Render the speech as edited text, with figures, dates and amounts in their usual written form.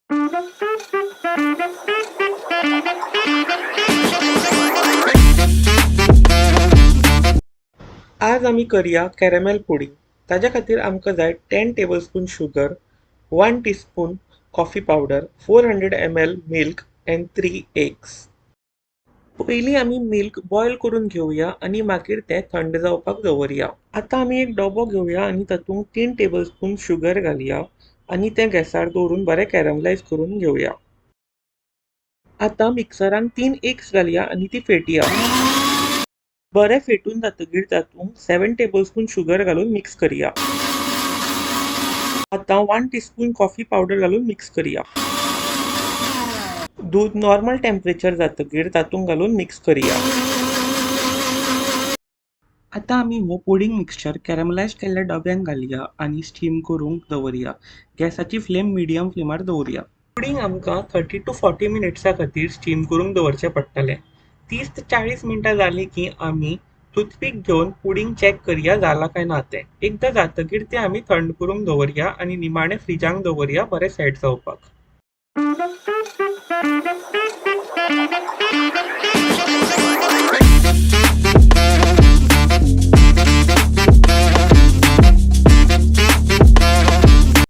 आज आमी करया कॅरमेल पुडिंग. ताज्या खातीर आमकां जाय 10 tablespoon sugar, 1 teaspoon coffee powder, 400 ml milk end 3 eggs. पयलीं आमी मिल्क बॉयल करून घेवया आनी मागीर तें थंड जावपाक दवरया. आतां आमी एक डबो घेवया आनी तातूंत 3 टेबलस्पून शुगर घालया आनी तें गॅसार दवरून बरें कॅरमलायज करून घेवया. आतां मिक्सरान 3 एग्स घालया आनी ती फेटया. बरें फेटून जातकीर तातूंत 7 टेबलस्पून शुगर घालून मिक्स करया. आतां 1 टीस्पून कॉफी पावडर घालून मिक्स करया. दूद नॉर्मल टेम्परेचर जातकीर तातूंत घालून मिक्स करया. आतां आमी हो पुडिंग मिक्सचर कॅरमलायज केल्ल्या डब्यान घालया आनी स्टीम करूंक दवरया. गॅसाची फ्लेम मिडियम फ्लेमार दवरया. पुडिंग आमकां 30 to 40 मिनिट्सां खातीर स्टीम करूंक दवरचें पडटलें. 30 ते 40 मिनटां जालीं की आमी टूथपीक घेवन पुडिंग चॅक करया जालां काय ना तें. एकदां जातकीर तें आमी थंड करूंक दवरया आनी निमाणें फ्रिजांत दवरया बरें सेट जावपाक.